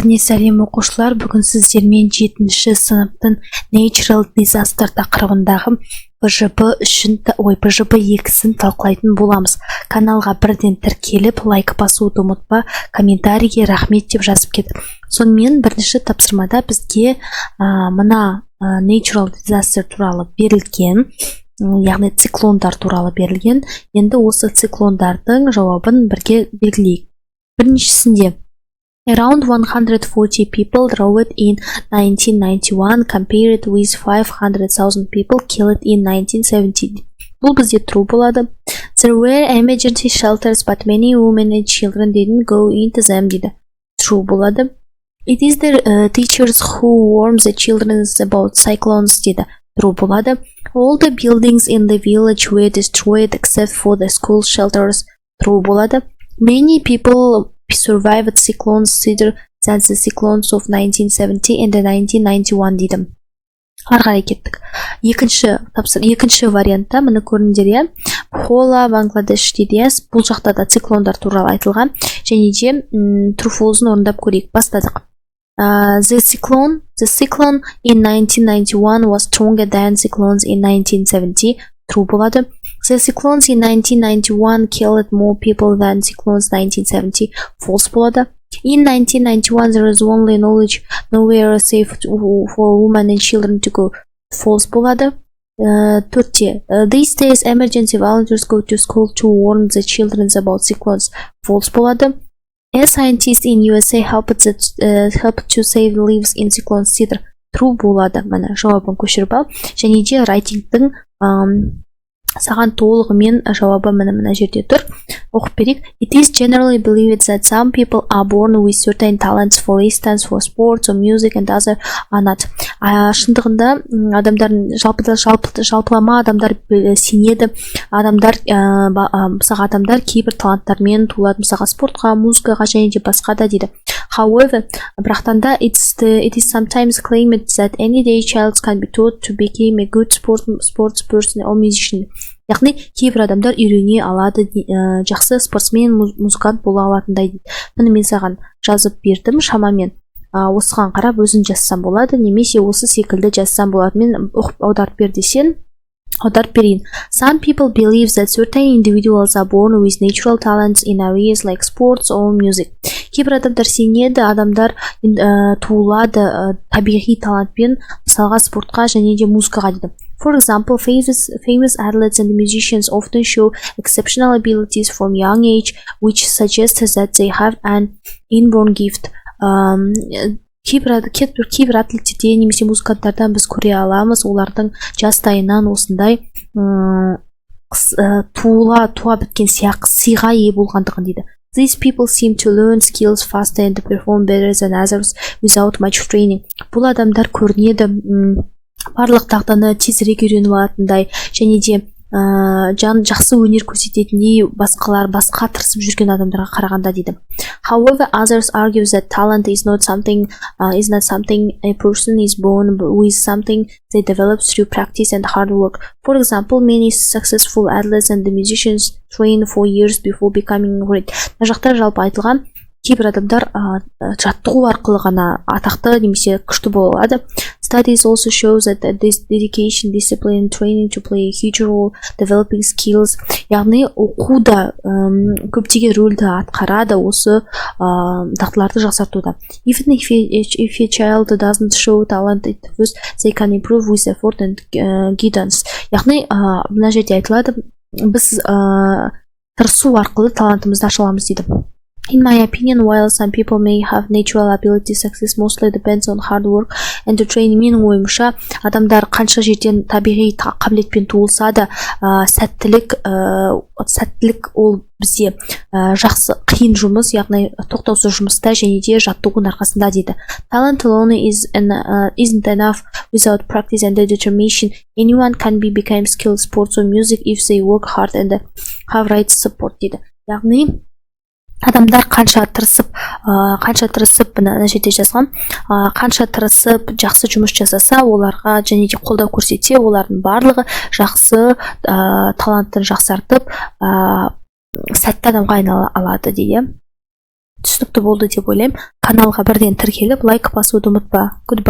Сәлем оқушылар, бүгін сіздермен 7-ші сыныптың Natural Disaster тақырыбындағы БЖБ 2-сін талқылайтын боламыз. Каналға бірден тіркеліп, лайк басуды ұмытпа, комментарийге рахмет деп жазып кет. Сонымен бірінші тапсырмада бізге мына Natural Disaster туралы берілген, яғни циклондар туралы берілген. Енді осы циклондардың жауабын бірге белгілейік. Біріншісінде Around 140 people drowned in 1991 compared with 500,000 people killed in 1970. Бұл бізде true болады. There were emergency shelters but many women and children didn't go into them дейді. True болады. It is the teachers who warn the children about cyclones дейді. True болады. All the buildings in the village were destroyed except for the school shelters. True болады. Many people survived cyclones consider that the cyclones of 1970 and 1991 дейді. Арғарай кеттік. Екінші вариантта мұны көріңдер, Хола, Бангладеш дейді. Бұл жақта да циклондар туралы айтылған. Және де true false-ын орындап көрейік. Бастадық. The cyclone in 1991 was stronger than cyclones in 1970. True болады. The cyclones in 1991 killed more people than cyclones 1970. False болады. In 1991 there is only knowledge nowhere safe for women and children to go. False болады. Төртте. These days emergency volunteers go to school to warn the children about cyclones. False болады. A scientist in USA helped to save lives in cyclones. True болады. Мына жауабын көшіріп ал. Және де writing-дің саған толығымен жауабы мына жерде тұр. Оқып берейік. It is generally believed that some people are born with certain talents, for instance, for sports or music and other are not. Шындығында адамдар жалпылама адамдар сенеді. Мысалға адамдар кейбір таланттармен туылады, мысалға спортқа, музыкаға және де басқа да дейді. However, бірақтанда it is sometimes claimed that any day child can be taught to become a good sports person or musician. Яғни кейбір адамдар үйрене алады, жақсы спортсмен, музыкант бола алатындай дейді. Мұны мен саған жазып бердім, шамамен осыған қарап өзін жазсам болады, немесе осы секілді жазсам болады. Мен аударып бер десең, аударып берейін. Some people believe that certain individuals are born with natural talents in areas like sports or music. Кейбір адамдар сенеді, адамдар туылады табиғи талантпен, мысалға спортқа және де музыкаға дейді. For example, famous athletes and musicians often show exceptional abilities from young age, which suggests that they have an inborn gift. Кейбір атлеттерден немесе музыканттардан біз көре аламыз, олардың жастайынан осындай туа біткен сыйға ие болғандығын дейді. These people seem to learn skills faster and perform better than others without much training. Бұл адамдар көрінеді, барлық дағдыны тезірек үйреніп алатындай, және де жақсы өнер көрсететіндей басқа тырысып жүрген адамдарға қарағанда дейді. However, others argue that talent is not something a person is born with, something they develop through practice and hard work. For example, many successful athletes and musicians train for years before becoming great. Жақта жалпы айтылған кейбір адамдар жаттығу арқылы ғана атақты немесе күшті бола алады. Studies also show that this dedication, discipline, training to play a huge role, developing skills. Яғни оқу да көптеген рөлді атқарады осы дағдыларды жақсартуда. Even if a child doesn't show talent at first, they can improve with effort and guidance. Яғни мына жерде айтылады, біз тырысу арқылы талантымызды аша аламыз дейді. In my opinion, while some people may have natural ability, success mostly depends on hard work and to train. Менің ойымша, адамдар қанша жерден табиғи қабілетпен туылса да, сәттілік ол бізде жақсы қиын жұмыс, яғни тоқтаусыз жұмыста және де жаттығудың арқасында дейді. Talent alone isn't enough without practice and determination. Anyone can become skilled sports or music if they work hard and have right support дейді. Яғни адамдар қанша тырысып мына жерде жазған, қанша тырысып жақсы жұмыс жасаса, оларға және де қолдау көрсетсе, олардың барлығы жақсы таланттын жақсартып, сәтті адамға айнала алады дейді. түсінікті болды деп ойлаймын. Каналға бірден тіркеліп лайк басуды ұмытпа. Goodbye.